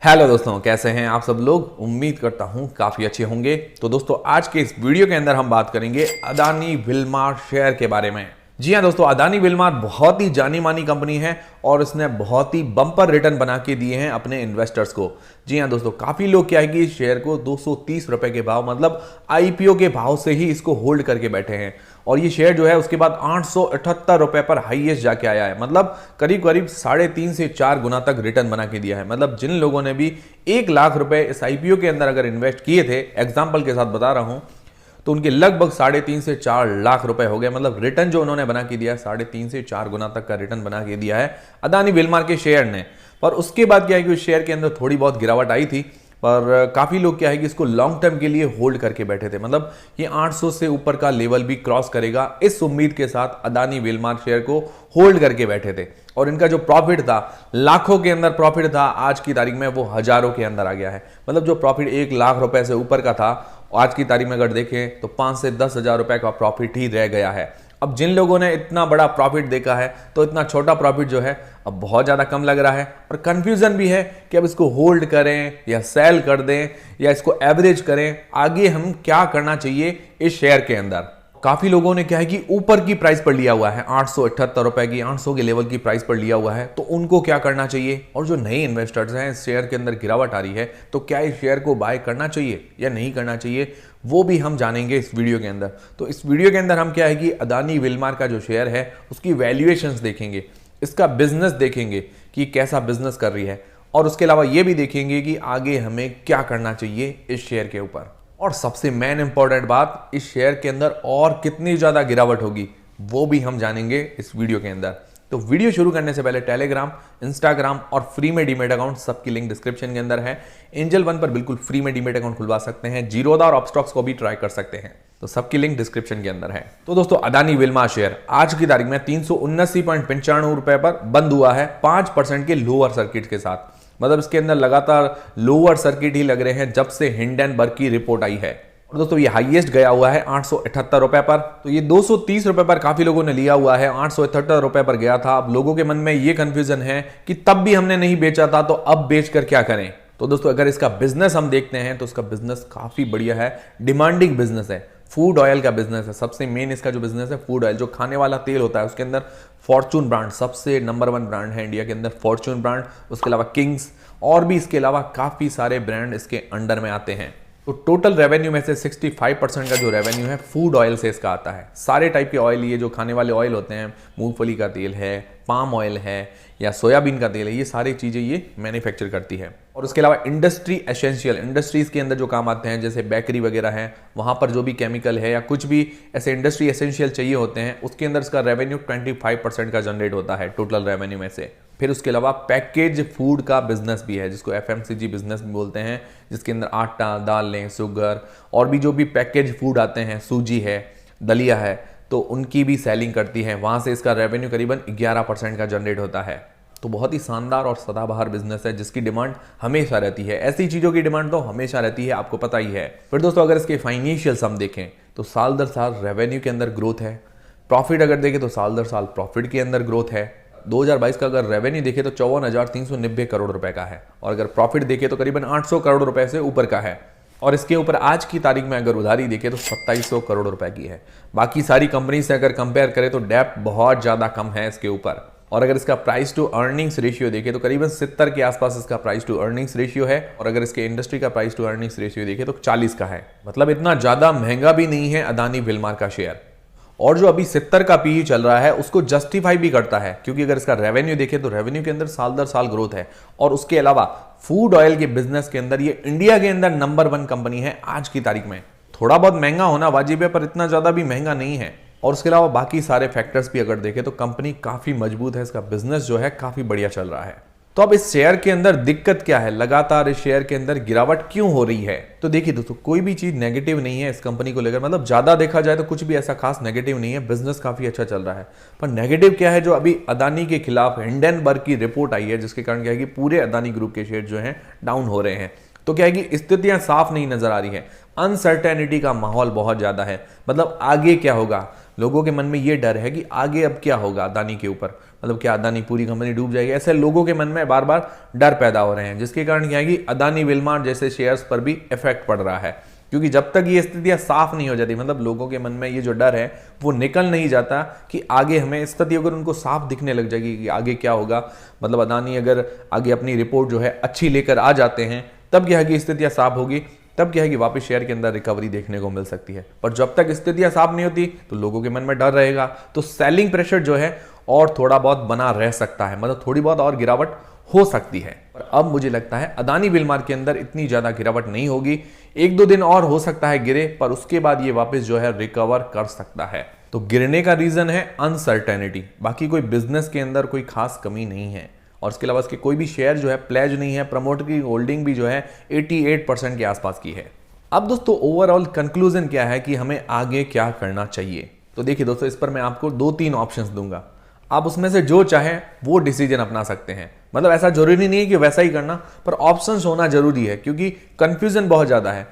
Hello दोस्तों, कैसे हैं आप सब लोग। उम्मीद करता हूं काफी अच्छे होंगे। तो दोस्तों, आज के इस वीडियो के अंदर हम बात करेंगे अदानी विल्मार शेयर के बारे में। जी हां दोस्तों, अदानी विल्मार बहुत ही जानी मानी कंपनी है और इसने बहुत ही बम्पर रिटर्न बना के दिए हैं अपने इन्वेस्टर्स को। जी हां दोस्तों, काफी लोग क्या है कि इस शेयर को 230 रुपए के भाव, मतलब आईपीओ के भाव से ही इसको होल्ड करके बैठे हैं। और ये शेयर जो है उसके बाद 878 रुपए पर हाईएस्ट जाके आया है। मतलब करीब करीब 3.5 से 4 गुना तक रिटर्न बना के दिया है। मतलब जिन लोगों ने भी 1 लाख रुपए इस आईपीओ के अंदर अगर इन्वेस्ट किए थे, एग्जाम्पल के साथ बता रहा हूं, तो उनके लगभग 3.5 से 4 लाख रुपए हो गए। मतलब रिटर्न जो उन्होंने बना के दिया, 3.5 से 4 गुना तक का रिटर्न बना के दिया है अदानी विल्मार के शेयर ने। पर उसके बाद क्या है कि उस शेयर के अंदर थोड़ी बहुत गिरावट आई थी, पर काफी लोग क्या है कि इसको लॉन्ग टर्म के लिए होल्ड करके बैठे थे। मतलब ये 800 से ऊपर का लेवल भी क्रॉस करेगा, इस उम्मीद के साथ अदानी विल्मार शेयर को होल्ड करके बैठे थे। और इनका जो प्रॉफिट था, लाखों के अंदर प्रॉफिट था, आज की तारीख में वो हजारों के अंदर आ गया है। मतलब जो प्रॉफिट 1 लाख रुपए से ऊपर का था, आज की तारीख में अगर देखें तो 5 से 10 हजार रुपए का प्रॉफिट ही रह गया है। अब जिन लोगों ने इतना बड़ा प्रॉफिट देखा है, तो इतना छोटा प्रॉफिट जो है अब बहुत ज्यादा कम लग रहा है। और कंफ्यूजन भी है कि अब इसको होल्ड करें या सेल कर दें या इसको एवरेज करें, आगे हम क्या करना चाहिए इस शेयर के अंदर। काफी लोगों ने क्या है कि ऊपर की प्राइस पर लिया हुआ है, 878 रुपए की, 800 के लेवल की प्राइस पर लिया हुआ है, तो उनको क्या करना चाहिए। और जो नए इन्वेस्टर्स हैं, इस शेयर के अंदर गिरावट आ रही है, तो क्या इस शेयर को बाय करना चाहिए या नहीं करना चाहिए, वो भी हम जानेंगे इस वीडियो के अंदर। तो इस वीडियो के अंदर हम क्या है कि अदानी विल्मार का जो शेयर है उसकी वैल्यूएशंस देखेंगे, इसका बिजनेस देखेंगे कि कैसा बिजनेस कर रही है, और उसके अलावा ये भी देखेंगे कि आगे हमें क्या करना चाहिए इस शेयर के ऊपर। और सबसे मेन इंपॉर्टेंट बात, इस शेयर के अंदर और कितनी ज्यादा गिरावट होगी वो भी हम जानेंगे इस वीडियो के अंदर। तो वीडियो शुरू करने से पहले टेलीग्राम, इंस्टाग्राम और फ्री में डीमेट अकाउंट, सबकी लिंक डिस्क्रिप्शन के अंदर है। एंजल वन पर बिल्कुल फ्री में डीमेट अकाउंट खुलवा सकते हैं, जीरोधा और अपस्टॉक्स को भी ट्राई कर सकते हैं, तो सबकी लिंक डिस्क्रिप्शन के अंदर है। तो दोस्तों, अदानी विल्मार शेयर आज की तारीख में 379.95 रुपए पर बंद हुआ है, 5% के लोअर सर्किट के साथ। मतलब इसके अंदर लगातार लोअर सर्किट ही लग रहे हैं जब से हिंडनबर्ग की रिपोर्ट आई है। और दोस्तों, ये हाईएस्ट गया हुआ है 878 रुपए पर। तो ये 230 रुपए पर काफी लोगों ने लिया हुआ है, 878 रुपए पर गया था। अब लोगों के मन में ये कंफ्यूजन है कि तब भी हमने नहीं बेचा था, तो अब बेचकर क्या करें। तो दोस्तों, अगर इसका बिजनेस हम देखते हैं तो इसका बिजनेस काफी बढ़िया है, डिमांडिंग बिजनेस है, फूड ऑयल का बिजनेस है। सबसे मेन इसका जो बिजनेस है फूड ऑयल, जो खाने वाला तेल होता है, उसके अंदर फॉर्चून ब्रांड सबसे नंबर 1 ब्रांड है इंडिया के अंदर, फॉर्चून ब्रांड। उसके अलावा किंग्स और भी इसके अलावा काफी सारे ब्रांड इसके अंडर में आते हैं। तो टोटल रेवेन्यू में से 65% का जो रेवेन्यू है फूड ऑयल से इसका आता है। सारे टाइप के ऑयल, ये जो खाने वाले ऑयल होते हैं, मूंगफली का तेल है, पाम ऑयल है या सोयाबीन का तेल है, ये सारी चीजें ये मैन्युफैक्चर करती है। और उसके अलावा इंडस्ट्री एसेंशियल, इंडस्ट्रीज के अंदर जो काम आते हैं, जैसे बेकरी वगैरह है, वहां पर जो भी केमिकल है या कुछ भी ऐसे इंडस्ट्री एसेंशियल चाहिए होते हैं, उसके अंदर इसका रेवेन्यू 25% का जनरेट होता है टोटल रेवेन्यू में से। फिर उसके अलावा पैकेज फूड का बिजनेस भी है, जिसको एफएमसीजी बिजनेस भी बोलते हैं, जिसके अंदर आटा, दालें, शुगर और भी जो भी पैकेज फूड आते हैं, सूजी है, दलिया है, तो उनकी भी सेलिंग करती है। वहां से इसका रेवेन्यू करीबन 11% का जनरेट होता है। तो बहुत ही शानदार और सदाबहार बिजनेस है, जिसकी डिमांड हमेशा रहती है। ऐसी चीजों की डिमांड तो हमेशा रहती है, आपको पता ही है। फिर दोस्तों, अगर इसके फाइनेंशियल्स हम देखें तो साल दर साल रेवेन्यू के अंदर ग्रोथ है। प्रॉफिट अगर देखें तो साल दर साल प्रॉफिट के अंदर ग्रोथ है। 2022 का अगर रेवेन्यू देखे तो 54,390 करोड़ रुपए का है, और अगर प्रॉफिट देखे तो करीबन 800 करोड़ रुपए से ऊपर का है। और इसके ऊपर आज की तारीख में अगर उधारी देखे तो 2700 करोड़ रुपए की है। बाकी सारी कंपनी से अगर कंपेयर करें तो डेप्थ बहुत ज्यादा कम है इसके ऊपर। और अगर इसका प्राइस टू अर्निंग्स रेशियो देखे तो करीबन 70 के आसपास इसका प्राइस टू अर्निंग्स रेशियो है। और अगर इसके इंडस्ट्री का प्राइस टू अर्निंग्स रेशियो देखे तो 40 का है। मतलब इतना ज्यादा महंगा भी नहीं है अदानी विल्मार का शेयर। और जो अभी 70 का पीई चल रहा है उसको जस्टिफाई भी करता है, क्योंकि अगर इसका रेवेन्यू देखे तो रेवेन्यू के अंदर साल दर साल ग्रोथ है। और उसके अलावा फूड ऑयल के बिजनेस के अंदर ये इंडिया के अंदर नंबर 1 कंपनी है आज की तारीख में। थोड़ा बहुत महंगा होना वाजिब है, पर इतना ज्यादा भी महंगा नहीं है। और उसके अलावा बाकी सारे फैक्टर्स भी अगर देखें तो कंपनी काफी मजबूत है, इसका बिजनेस जो है काफी बढ़िया चल रहा है। तो अब इस शेयर के अंदर दिक्कत क्या है, लगातार इस शेयर के अंदर गिरावट क्यों हो रही है। तो देखिए दोस्तों, कोई भी चीज नेगेटिव नहीं है इस कंपनी को लेकर। मतलब ज्यादा देखा जाए तो कुछ भी ऐसा खास नेगेटिव नहीं है, बिजनेस काफी अच्छा चल रहा है। पर नेगेटिव क्या है, जो अभी अदानी के खिलाफ हिंडनबर्ग की रिपोर्ट आई है, जिसके कारण क्या है कि पूरे अदानी ग्रुप के शेयर जो है डाउन हो रहे हैं। तो क्या है कि स्थितियां साफ नहीं नजर आ रही है, अनसर्टेनिटी का माहौल बहुत ज्यादा है। मतलब आगे क्या होगा, लोगों के मन में ये डर है कि आगे अब क्या होगा अदानी के ऊपर। मतलब क्या अदानी पूरी कंपनी डूब जाएगी, ऐसे लोगों के मन में बार बार डर पैदा हो रहे हैं, जिसके कारण क्या है कि अदानी विलमार जैसे शेयर्स पर भी इफेक्ट पड़ रहा है। क्योंकि जब तक ये स्थितियां साफ नहीं हो जाती, मतलब लोगों के मन में ये जो डर है वो निकल नहीं जाता कि आगे हमें स्थिति अगर उनको साफ दिखने लग जाएगी कि आगे क्या होगा, मतलब अदानी अगर आगे अपनी रिपोर्ट जो है अच्छी लेकर आ जाते हैं, तब क्या है कि स्थितियां साफ होगी, तब क्या है कि वापस शेयर के अंदर रिकवरी देखने को मिल सकती है। पर जब तक स्थितियां साफ नहीं होती तो लोगों के मन में डर रहेगा, तो सेलिंग प्रेशर जो है और थोड़ा बहुत बना रह सकता है, मतलब थोड़ी बहुत और गिरावट हो सकती है। पर अब मुझे लगता है अदानी विलमार के अंदर इतनी ज्यादा गिरावट नहीं होगी, 1-2 दिन और हो सकता है गिरे, पर उसके बाद ये वापस जो है रिकवर कर सकता है। तो गिरने का रीजन है अनसर्टेनिटी, बाकी कोई बिजनेस के अंदर कोई खास कमी नहीं है। और इसके अलावा इसके कोई भी शेयर जो है प्लेज नहीं है, प्रमोटर की होल्डिंग भी जो है 88% के आसपास की है। अब दोस्तों ओवरऑल कंक्लूजन क्या है कि हमें आगे क्या करना चाहिए, तो देखिए दोस्तों इस पर मैं आपको 2-3 ऑप्शंस दूंगा, आप उसमें से जो चाहें वो डिसीजन अपना सकते हैं। मतलब ऐसा जरूरी नहीं है कि वैसा ही करना, पर ऑप्शंस होना जरूरी है, क्योंकि कंफ्यूजन बहुत ज्यादा है।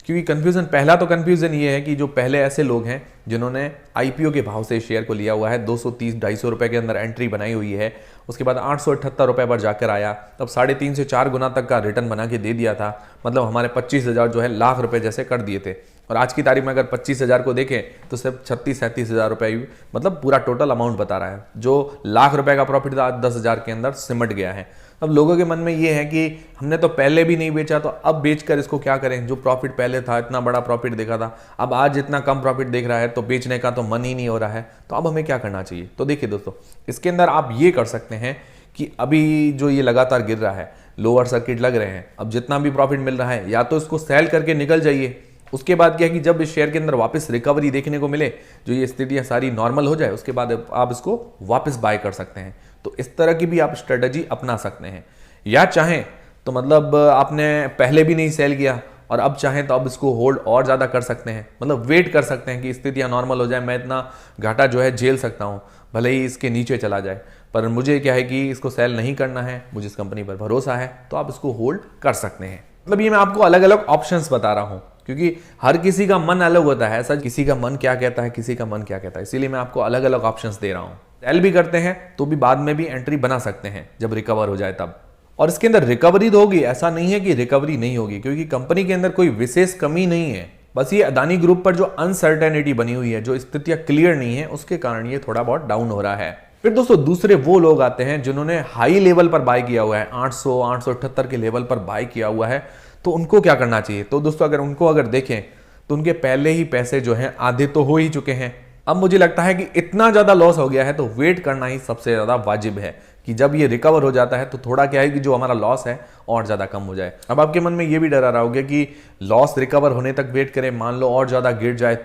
क्योंकि कंफ्यूजन, पहला तो कंफ्यूजन ये है कि जो पहले ऐसे लोग हैं जिन्होंने आईपीओ के भाव से शेयर को लिया हुआ है, 230-250 रुपए के अंदर एंट्री बनाई हुई है, उसके बाद 878 रुपए पर जाकर आया, तब 3.5 से 4 गुना तक का रिटर्न बना के दे दिया था, मतलब हमारे 25,000 जो है लाख रुपए जैसे कर दिए थे। और आज की तारीख में अगर 25,000 को देखें तो सिर्फ 36-37 हज़ार रुपए, मतलब पूरा टोटल अमाउंट बता रहा है। जो लाख रुपए का प्रॉफिट था आज 10,000 के अंदर सिमट गया है। अब लोगों के मन में ये है कि हमने तो पहले भी नहीं बेचा, तो अब बेचकर इसको क्या करें, जो प्रॉफिट पहले था, इतना बड़ा प्रॉफिट देखा था, अब आज इतना कम प्रॉफिट देख रहा है तो बेचने का तो मन ही नहीं हो रहा है, तो अब हमें क्या करना चाहिए। तो देखिए दोस्तों, इसके अंदर आप ये कर सकते हैं कि अभी जो ये लगातार गिर रहा है, लोअर सर्किट लग रहे हैं, अब जितना भी प्रॉफिट मिल रहा है या तो इसको सेल करके निकल जाइए। उसके बाद क्या है कि जब इस शेयर के अंदर वापस रिकवरी देखने को मिले, जो ये स्थितियां सारी नॉर्मल हो जाए, उसके बाद आप इसको वापस बाय कर सकते हैं। तो इस तरह की भी आप स्ट्रेटजी अपना सकते हैं। या चाहें तो मतलब आपने पहले भी नहीं सेल किया और अब चाहें तो अब इसको होल्ड और ज़्यादा कर सकते हैं, मतलब वेट कर सकते हैं कि स्थितियां नॉर्मल हो जाए, मैं इतना घाटा जो है झेल सकता हूं, भले ही इसके नीचे चला जाए, पर मुझे क्या है कि इसको सेल नहीं करना है, मुझे इस कंपनी पर भरोसा है, तो आप इसको होल्ड कर सकते हैं। मतलब ये मैं आपको अलग अलग ऑप्शंस बता रहा हूं, क्योंकि हर किसी का मन अलग होता है, ऐसा किसी का मन क्या कहता है, किसी का मन क्या कहता है, इसीलिए मैं आपको अलग अलग ऑप्शंस दे रहा हूं। सेल भी करते हैं तो भी बाद में भी एंट्री बना सकते हैं जब रिकवर हो जाए तब। और इसके अंदर रिकवरी तो होगी, ऐसा नहीं है कि रिकवरी नहीं होगी, क्योंकि कंपनी के अंदर कोई विशेष कमी नहीं है, बस ये अदानी ग्रुप पर जो अनसर्टेनिटी बनी हुई है, जो स्थितियां क्लियर नहीं है, उसके कारण ये थोड़ा बहुत डाउन हो रहा है। फिर दोस्तों दूसरे वो लोग आते हैं जिन्होंने हाई लेवल पर बाय किया हुआ है, 800-878 के लेवल पर बाय किया हुआ है, तो उनको क्या करना चाहिए। तो दोस्तों अगर उनको देखें तो उनके पहले ही पैसे जो हैं आधे तो हो ही चुके हैं। अब मुझे लगता है कि इतना ज्यादा लॉस हो गया है तो वेट करना ही सबसे ज्यादा वाजिब है कि जब ये रिकवर हो जाता है तो थोड़ा क्या है कि जो हमारा लॉस है और ज्यादा कम हो जाए। अब आपके मन में ये भी डर आ रहा होगा कि लॉस रिकवर होने तक वेट करें, मान लो और ज्यादा गिर जाए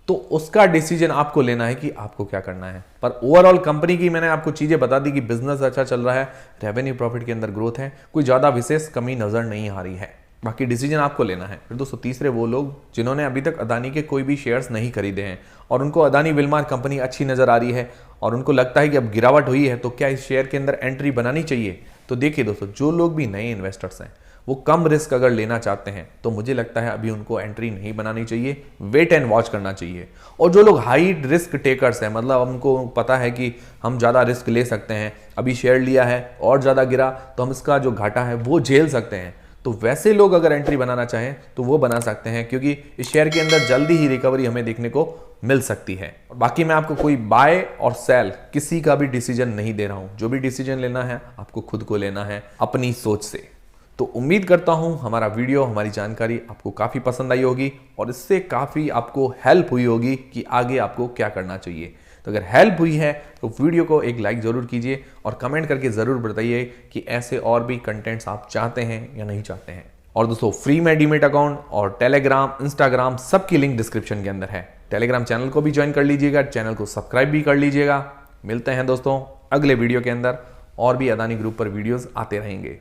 तो उसका डिसीजन आपको लेना है कि आपको क्या करना है। पर ओवरऑल कंपनी की मैंने आपको चीजें बता दी कि बिजनेस अच्छा चल रहा है, रेवेन्यू प्रॉफिट के अंदर ग्रोथ है, कोई ज्यादा विशेष कमी नजर नहीं आ रही है, बाकी डिसीजन आपको लेना है। फिर दोस्तों तीसरे वो लोग जिन्होंने अभी तक अदानी के कोई भी शेयर्स नहीं खरीदे हैं और उनको अदानी विलमार कंपनी अच्छी नजर आ रही है और उनको लगता है कि अब गिरावट हुई है तो क्या इस शेयर के अंदर एंट्री बनानी चाहिए। तो देखिए दोस्तों, जो लोग भी नए इन्वेस्टर्स हैं वो कम रिस्क अगर लेना चाहते हैं तो मुझे लगता है अभी उनको एंट्री नहीं बनानी चाहिए, वेट एंड वॉच करना चाहिए। और जो लोग हाई रिस्क टेकर्स हैं, मतलब उनको पता है कि हम ज़्यादा रिस्क ले सकते हैं, अभी शेयर लिया है और ज़्यादा गिरा तो हम इसका जो घाटा है वो झेल सकते हैं, तो वैसे लोग अगर एंट्री बनाना चाहें तो वो बना सकते हैं, क्योंकि इस शेयर के अंदर जल्दी ही रिकवरी हमें देखने को मिल सकती है। बाकी मैं आपको कोई बाय और सेल किसी का भी डिसीजन नहीं दे रहा हूं, जो भी डिसीजन लेना है आपको खुद को लेना है अपनी सोच से। तो उम्मीद करता हूं हमारा वीडियो, हमारी जानकारी आपको काफी पसंद आई होगी और इससे काफी आपको हेल्प हुई होगी कि आगे आपको क्या करना चाहिए। तो अगर हेल्प हुई है तो वीडियो को एक लाइक जरूर कीजिए और कमेंट करके जरूर बताइए कि ऐसे और भी कंटेंट्स आप चाहते हैं या नहीं चाहते हैं। और दोस्तों फ्री में डीमेट अकाउंट और टेलीग्राम, इंस्टाग्राम सबकी लिंक डिस्क्रिप्शन के अंदर है। टेलीग्राम चैनल को भी ज्वाइन कर लीजिएगा, चैनल को सब्सक्राइब भी कर लीजिएगा। मिलते हैं दोस्तों अगले वीडियो के अंदर, और भी अदानी ग्रुप पर वीडियोस आते रहेंगे।